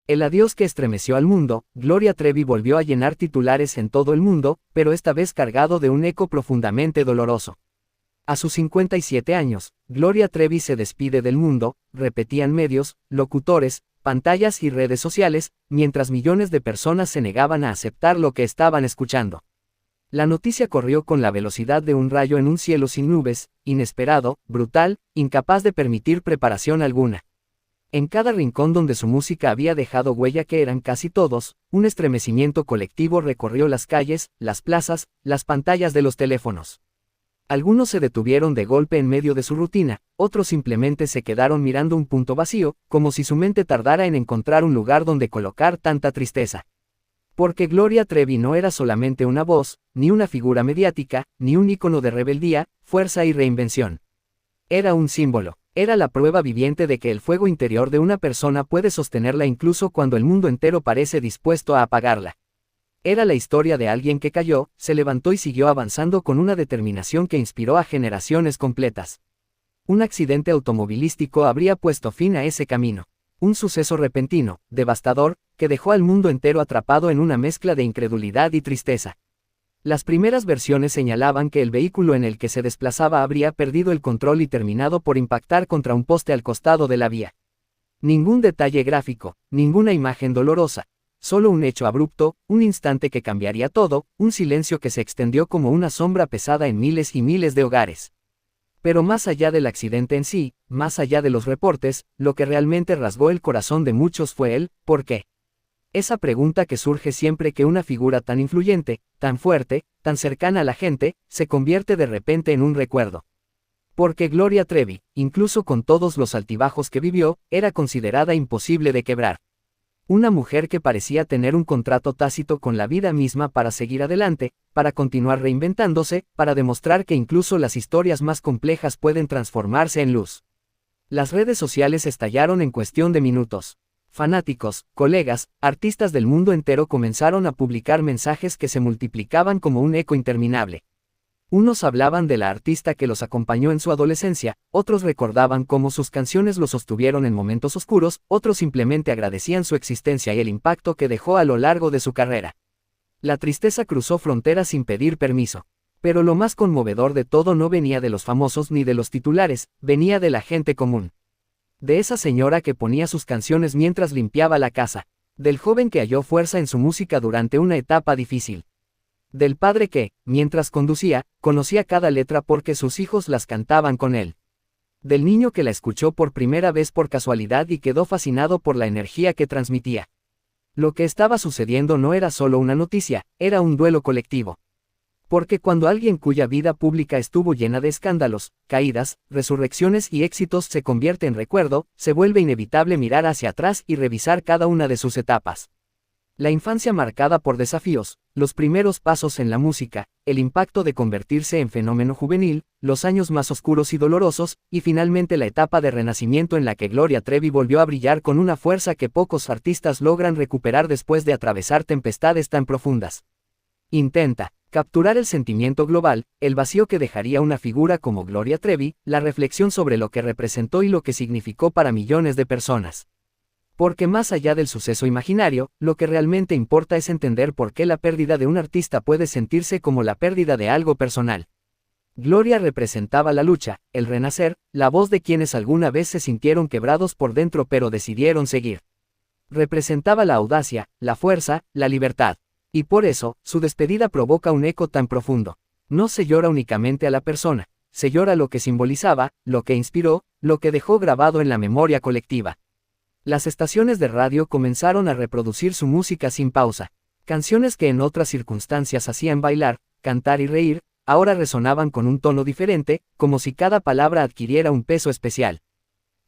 El adiós que estremeció al mundo, Gloria Trevi volvió a llenar titulares en todo el mundo, pero esta vez cargado de un eco profundamente doloroso. A sus 57 años, Gloria Trevi se despide del mundo, repetían medios, locutores, pantallas y redes sociales, mientras millones de personas se negaban a aceptar lo que estaban escuchando. La noticia corrió con la velocidad de un rayo en un cielo sin nubes, inesperado, brutal, incapaz de permitir preparación alguna. En cada rincón donde su música había dejado huella, que eran casi todos, un estremecimiento colectivo recorrió las calles, las plazas, las pantallas de los teléfonos. Algunos se detuvieron de golpe en medio de su rutina, otros simplemente se quedaron mirando un punto vacío, como si su mente tardara en encontrar un lugar donde colocar tanta tristeza. Porque Gloria Trevi no era solamente una voz, ni una figura mediática, ni un ícono de rebeldía, fuerza y reinvención. Era un símbolo. Era la prueba viviente de que el fuego interior de una persona puede sostenerla incluso cuando el mundo entero parece dispuesto a apagarla. Era la historia de alguien que cayó, se levantó y siguió avanzando con una determinación que inspiró a generaciones completas. Un accidente automovilístico habría puesto fin a ese camino. Un suceso repentino, devastador, que dejó al mundo entero atrapado en una mezcla de incredulidad y tristeza. Las primeras versiones señalaban que el vehículo en el que se desplazaba habría perdido el control y terminado por impactar contra un poste al costado de la vía. Ningún detalle gráfico, ninguna imagen dolorosa, solo un hecho abrupto, un instante que cambiaría todo, un silencio que se extendió como una sombra pesada en miles y miles de hogares. Pero más allá del accidente en sí, más allá de los reportes, lo que realmente rasgó el corazón de muchos fue el ¿por qué? Esa pregunta que surge siempre que una figura tan influyente, tan fuerte, tan cercana a la gente, se convierte de repente en un recuerdo. Porque Gloria Trevi, incluso con todos los altibajos que vivió, era considerada imposible de quebrar. Una mujer que parecía tener un contrato tácito con la vida misma para seguir adelante, para continuar reinventándose, para demostrar que incluso las historias más complejas pueden transformarse en luz. Las redes sociales estallaron en cuestión de minutos. Fanáticos, colegas, artistas del mundo entero comenzaron a publicar mensajes que se multiplicaban como un eco interminable. Unos hablaban de la artista que los acompañó en su adolescencia, otros recordaban cómo sus canciones los sostuvieron en momentos oscuros, otros simplemente agradecían su existencia y el impacto que dejó a lo largo de su carrera. La tristeza cruzó fronteras sin pedir permiso. Pero lo más conmovedor de todo no venía de los famosos ni de los titulares, venía de la gente común. De esa señora que ponía sus canciones mientras limpiaba la casa. Del joven que halló fuerza en su música durante una etapa difícil. Del padre que, mientras conducía, conocía cada letra porque sus hijos las cantaban con él. Del niño que la escuchó por primera vez por casualidad y quedó fascinado por la energía que transmitía. Lo que estaba sucediendo no era solo una noticia, era un duelo colectivo. Porque cuando alguien cuya vida pública estuvo llena de escándalos, caídas, resurrecciones y éxitos se convierte en recuerdo, se vuelve inevitable mirar hacia atrás y revisar cada una de sus etapas. La infancia marcada por desafíos, los primeros pasos en la música, el impacto de convertirse en fenómeno juvenil, los años más oscuros y dolorosos, y finalmente la etapa de renacimiento en la que Gloria Trevi volvió a brillar con una fuerza que pocos artistas logran recuperar después de atravesar tempestades tan profundas. Intenta capturar el sentimiento global, el vacío que dejaría una figura como Gloria Trevi, la reflexión sobre lo que representó y lo que significó para millones de personas. Porque más allá del suceso imaginario, lo que realmente importa es entender por qué la pérdida de un artista puede sentirse como la pérdida de algo personal. Gloria representaba la lucha, el renacer, la voz de quienes alguna vez se sintieron quebrados por dentro pero decidieron seguir. Representaba la audacia, la fuerza, la libertad. Y por eso, su despedida provoca un eco tan profundo. No se llora únicamente a la persona, se llora lo que simbolizaba, lo que inspiró, lo que dejó grabado en la memoria colectiva. Las estaciones de radio comenzaron a reproducir su música sin pausa. Canciones que en otras circunstancias hacían bailar, cantar y reír, ahora resonaban con un tono diferente, como si cada palabra adquiriera un peso especial.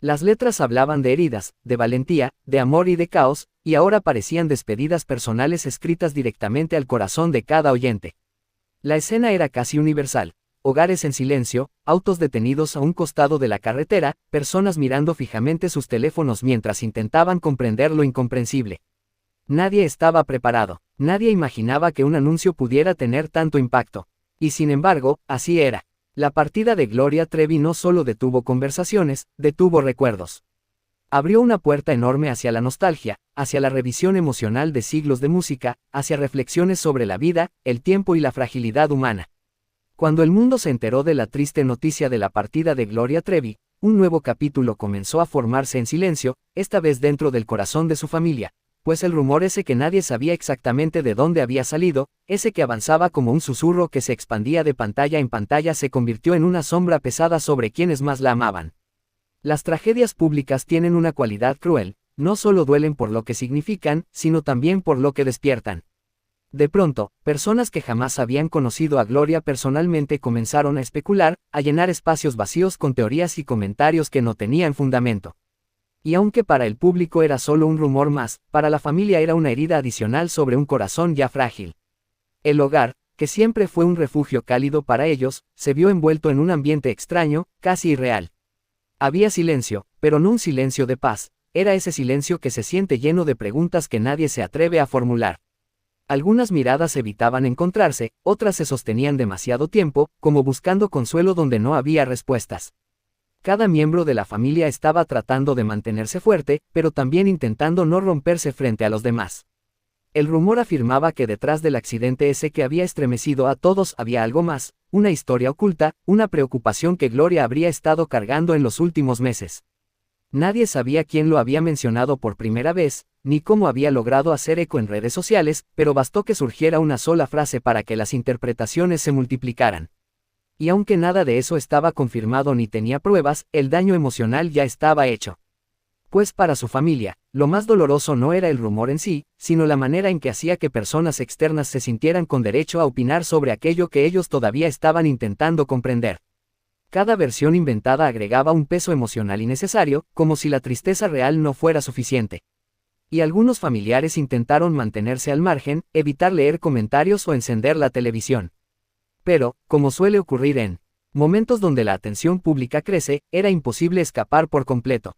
Las letras hablaban de heridas, de valentía, de amor y de caos, y ahora parecían despedidas personales escritas directamente al corazón de cada oyente. La escena era casi universal. Hogares en silencio, autos detenidos a un costado de la carretera, personas mirando fijamente sus teléfonos mientras intentaban comprender lo incomprensible. Nadie estaba preparado, nadie imaginaba que un anuncio pudiera tener tanto impacto. Y sin embargo, así era. La partida de Gloria Trevi no solo detuvo conversaciones, detuvo recuerdos. Abrió una puerta enorme hacia la nostalgia, hacia la revisión emocional de siglos de música, hacia reflexiones sobre la vida, el tiempo y la fragilidad humana. Cuando el mundo se enteró de la triste noticia de la partida de Gloria Trevi, un nuevo capítulo comenzó a formarse en silencio, esta vez dentro del corazón de su familia, pues el rumor ese que nadie sabía exactamente de dónde había salido, ese que avanzaba como un susurro que se expandía de pantalla en pantalla, se convirtió en una sombra pesada sobre quienes más la amaban. Las tragedias públicas tienen una cualidad cruel, no solo duelen por lo que significan, sino también por lo que despiertan. De pronto, personas que jamás habían conocido a Gloria personalmente comenzaron a especular, a llenar espacios vacíos con teorías y comentarios que no tenían fundamento. Y aunque para el público era solo un rumor más, para la familia era una herida adicional sobre un corazón ya frágil. El hogar, que siempre fue un refugio cálido para ellos, se vio envuelto en un ambiente extraño, casi irreal. Había silencio, pero no un silencio de paz, era ese silencio que se siente lleno de preguntas que nadie se atreve a formular. Algunas miradas evitaban encontrarse, otras se sostenían demasiado tiempo, como buscando consuelo donde no había respuestas. Cada miembro de la familia estaba tratando de mantenerse fuerte, pero también intentando no romperse frente a los demás. El rumor afirmaba que detrás del accidente ese que había estremecido a todos había algo más, una historia oculta, una preocupación que Gloria habría estado cargando en los últimos meses. Nadie sabía quién lo había mencionado por primera vez, ni cómo había logrado hacer eco en redes sociales, pero bastó que surgiera una sola frase para que las interpretaciones se multiplicaran. Y aunque nada de eso estaba confirmado ni tenía pruebas, el daño emocional ya estaba hecho. Pues para su familia, lo más doloroso no era el rumor en sí, sino la manera en que hacía que personas externas se sintieran con derecho a opinar sobre aquello que ellos todavía estaban intentando comprender. Cada versión inventada agregaba un peso emocional innecesario, como si la tristeza real no fuera suficiente. Y algunos familiares intentaron mantenerse al margen, evitar leer comentarios o encender la televisión. Pero, como suele ocurrir en momentos donde la atención pública crece, era imposible escapar por completo.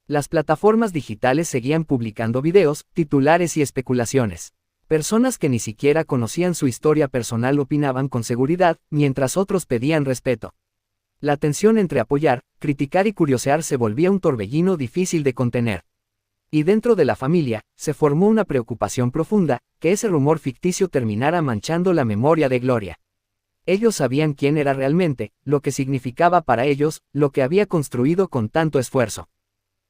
Las plataformas digitales seguían publicando videos, titulares y especulaciones. Personas que ni siquiera conocían su historia personal opinaban con seguridad, mientras otros pedían respeto. La tensión entre apoyar, criticar y curiosear se volvía un torbellino difícil de contener. Y dentro de la familia, se formó una preocupación profunda, que ese rumor ficticio terminara manchando la memoria de Gloria. Ellos sabían quién era realmente, lo que significaba para ellos, lo que había construido con tanto esfuerzo.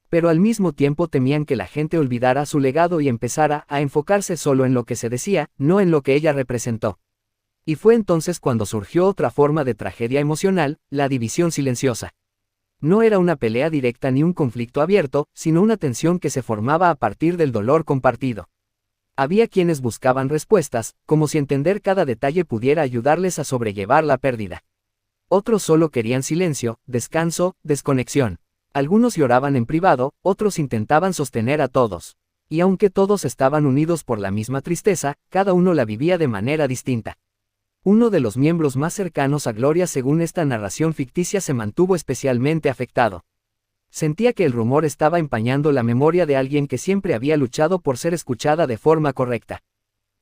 Pero al mismo tiempo temían que la gente olvidara su legado y empezara a enfocarse solo en lo que se decía, no en lo que ella representó. Y fue entonces cuando surgió otra forma de tragedia emocional, la división silenciosa. No era una pelea directa ni un conflicto abierto, sino una tensión que se formaba a partir del dolor compartido. Había quienes buscaban respuestas, como si entender cada detalle pudiera ayudarles a sobrellevar la pérdida. Otros solo querían silencio, descanso, desconexión. Algunos lloraban en privado, otros intentaban sostener a todos. Y aunque todos estaban unidos por la misma tristeza, cada uno la vivía de manera distinta. Uno de los miembros más cercanos a Gloria, según esta narración ficticia, se mantuvo especialmente afectado. Sentía que el rumor estaba empañando la memoria de alguien que siempre había luchado por ser escuchada de forma correcta.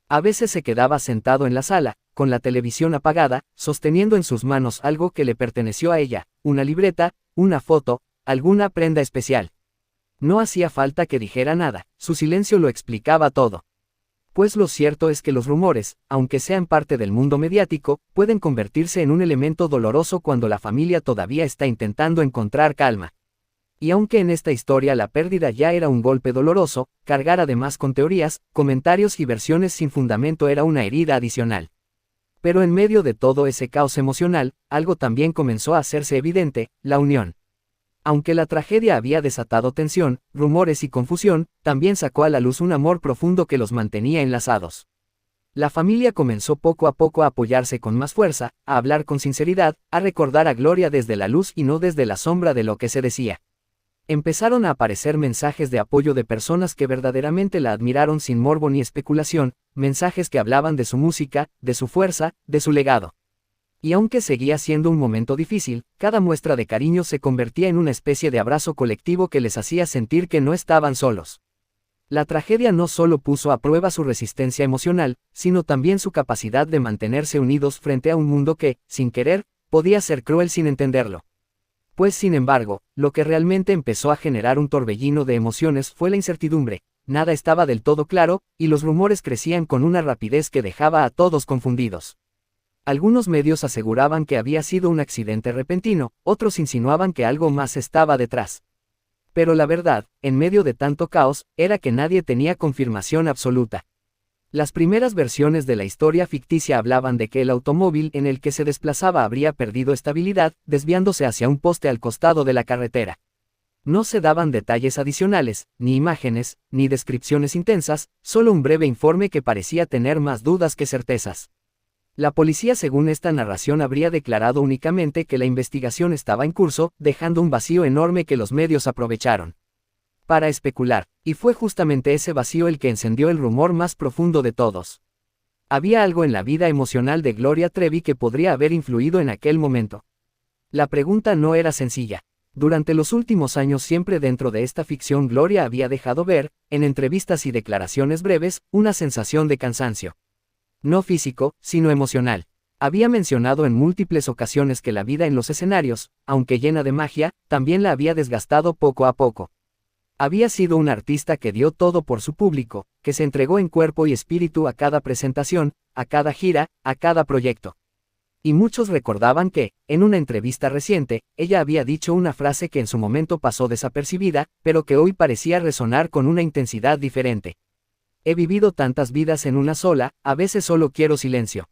A veces se quedaba sentado en la sala, con la televisión apagada, sosteniendo en sus manos algo que le perteneció a ella, una libreta, una foto, alguna prenda especial. No hacía falta que dijera nada, su silencio lo explicaba todo. Pues lo cierto es que los rumores, aunque sean parte del mundo mediático, pueden convertirse en un elemento doloroso cuando la familia todavía está intentando encontrar calma. Y aunque en esta historia la pérdida ya era un golpe doloroso, cargar además con teorías, comentarios y versiones sin fundamento era una herida adicional. Pero en medio de todo ese caos emocional, algo también comenzó a hacerse evidente: la unión. Aunque la tragedia había desatado tensión, rumores y confusión, también sacó a la luz un amor profundo que los mantenía enlazados. La familia comenzó poco a poco a apoyarse con más fuerza, a hablar con sinceridad, a recordar a Gloria desde la luz y no desde la sombra de lo que se decía. Empezaron a aparecer mensajes de apoyo de personas que verdaderamente la admiraron sin morbo ni especulación, mensajes que hablaban de su música, de su fuerza, de su legado. Y aunque seguía siendo un momento difícil, cada muestra de cariño se convertía en una especie de abrazo colectivo que les hacía sentir que no estaban solos. La tragedia no solo puso a prueba su resistencia emocional, sino también su capacidad de mantenerse unidos frente a un mundo que, sin querer, podía ser cruel sin entenderlo. Pues sin embargo, lo que realmente empezó a generar un torbellino de emociones fue la incertidumbre. Nada estaba del todo claro, y los rumores crecían con una rapidez que dejaba a todos confundidos. Algunos medios aseguraban que había sido un accidente repentino, otros insinuaban que algo más estaba detrás. Pero la verdad, en medio de tanto caos, era que nadie tenía confirmación absoluta. Las primeras versiones de la historia ficticia hablaban de que el automóvil en el que se desplazaba habría perdido estabilidad, desviándose hacia un poste al costado de la carretera. No se daban detalles adicionales, ni imágenes, ni descripciones intensas, solo un breve informe que parecía tener más dudas que certezas. La policía, según esta narración, habría declarado únicamente que la investigación estaba en curso, dejando un vacío enorme que los medios aprovecharon para especular, y fue justamente ese vacío el que encendió el rumor más profundo de todos. Había algo en la vida emocional de Gloria Trevi que podría haber influido en aquel momento. La pregunta no era sencilla. Durante los últimos años, siempre dentro de esta ficción, Gloria había dejado ver, en entrevistas y declaraciones breves, una sensación de cansancio. No físico, sino emocional. Había mencionado en múltiples ocasiones que la vida en los escenarios, aunque llena de magia, también la había desgastado poco a poco. Había sido un artista que dio todo por su público, que se entregó en cuerpo y espíritu a cada presentación, a cada gira, a cada proyecto. Y muchos recordaban que, en una entrevista reciente, ella había dicho una frase que en su momento pasó desapercibida, pero que hoy parecía resonar con una intensidad diferente. He vivido tantas vidas en una sola, a veces solo quiero silencio.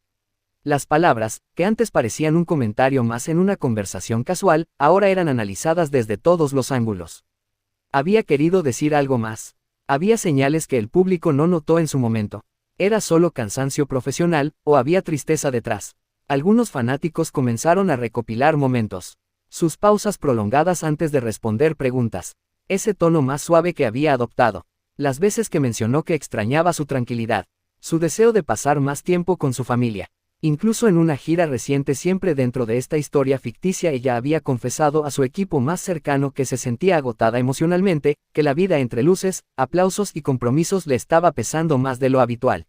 Las palabras, que antes parecían un comentario más en una conversación casual, ahora eran analizadas desde todos los ángulos. Había querido decir algo más. Había señales que el público no notó en su momento. ¿Era solo cansancio profesional, o había tristeza detrás? Algunos fanáticos comenzaron a recopilar momentos. Sus pausas prolongadas antes de responder preguntas. Ese tono más suave que había adoptado. Las veces que mencionó que extrañaba su tranquilidad. Su deseo de pasar más tiempo con su familia. Incluso en una gira reciente, siempre dentro de esta historia ficticia, ella había confesado a su equipo más cercano que se sentía agotada emocionalmente, que la vida entre luces, aplausos y compromisos le estaba pesando más de lo habitual.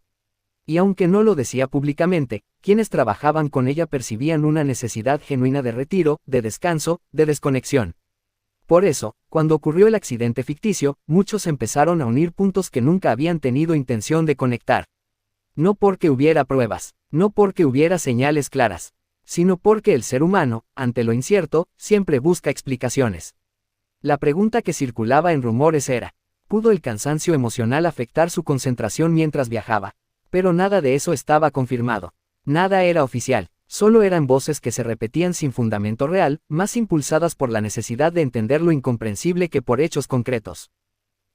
Y aunque no lo decía públicamente, quienes trabajaban con ella percibían una necesidad genuina de retiro, de descanso, de desconexión. Por eso, cuando ocurrió el accidente ficticio, muchos empezaron a unir puntos que nunca habían tenido intención de conectar. No porque hubiera pruebas, no porque hubiera señales claras, sino porque el ser humano, ante lo incierto, siempre busca explicaciones. La pregunta que circulaba en rumores era, ¿pudo el cansancio emocional afectar su concentración mientras viajaba? Pero nada de eso estaba confirmado. Nada era oficial, solo eran voces que se repetían sin fundamento real, más impulsadas por la necesidad de entender lo incomprensible que por hechos concretos.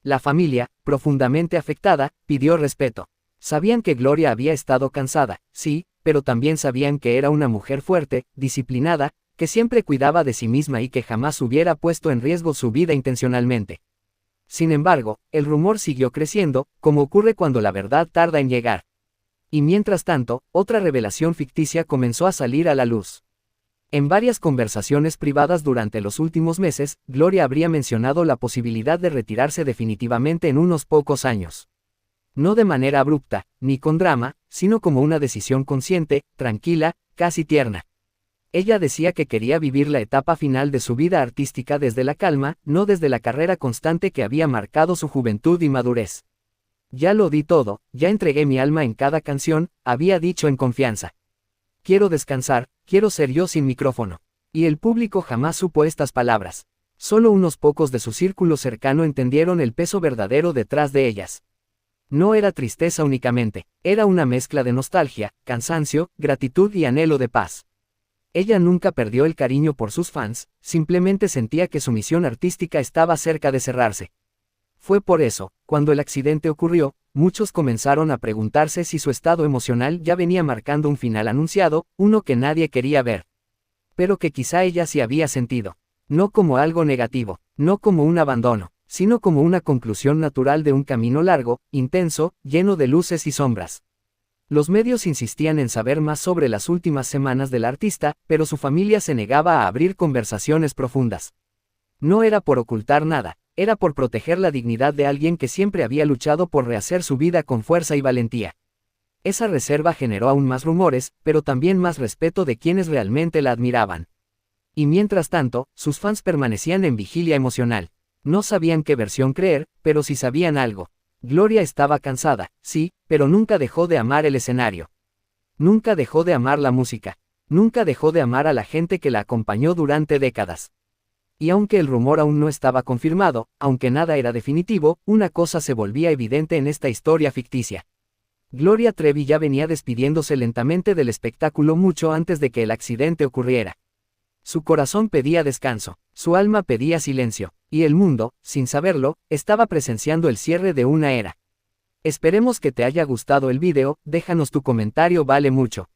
La familia, profundamente afectada, pidió respeto. Sabían que Gloria había estado cansada, sí, pero también sabían que era una mujer fuerte, disciplinada, que siempre cuidaba de sí misma y que jamás hubiera puesto en riesgo su vida intencionalmente. Sin embargo, el rumor siguió creciendo, como ocurre cuando la verdad tarda en llegar. Y mientras tanto, otra revelación ficticia comenzó a salir a la luz. En varias conversaciones privadas durante los últimos meses, Gloria habría mencionado la posibilidad de retirarse definitivamente en unos pocos años. No de manera abrupta, ni con drama, sino como una decisión consciente, tranquila, casi tierna. Ella decía que quería vivir la etapa final de su vida artística desde la calma, no desde la carrera constante que había marcado su juventud y madurez. Ya lo di todo, ya entregué mi alma en cada canción, había dicho en confianza. Quiero descansar, quiero ser yo sin micrófono. Y el público jamás supo estas palabras. Solo unos pocos de su círculo cercano entendieron el peso verdadero detrás de ellas. No era tristeza únicamente, era una mezcla de nostalgia, cansancio, gratitud y anhelo de paz. Ella nunca perdió el cariño por sus fans, simplemente sentía que su misión artística estaba cerca de cerrarse. Fue por eso, cuando el accidente ocurrió, muchos comenzaron a preguntarse si su estado emocional ya venía marcando un final anunciado, uno que nadie quería ver. Pero que quizá ella sí había sentido. No como algo negativo, no como un abandono, sino como una conclusión natural de un camino largo, intenso, lleno de luces y sombras. Los medios insistían en saber más sobre las últimas semanas del artista, pero su familia se negaba a abrir conversaciones profundas. No era por ocultar nada, era por proteger la dignidad de alguien que siempre había luchado por rehacer su vida con fuerza y valentía. Esa reserva generó aún más rumores, pero también más respeto de quienes realmente la admiraban. Y mientras tanto, sus fans permanecían en vigilia emocional. No sabían qué versión creer, pero sí sabían algo. Gloria estaba cansada, sí, pero nunca dejó de amar el escenario. Nunca dejó de amar la música. Nunca dejó de amar a la gente que la acompañó durante décadas. Y aunque el rumor aún no estaba confirmado, aunque nada era definitivo, una cosa se volvía evidente en esta historia ficticia. Gloria Trevi ya venía despidiéndose lentamente del espectáculo mucho antes de que el accidente ocurriera. Su corazón pedía descanso, su alma pedía silencio, y el mundo, sin saberlo, estaba presenciando el cierre de una era. Esperemos que te haya gustado el video, déjanos tu comentario, vale mucho.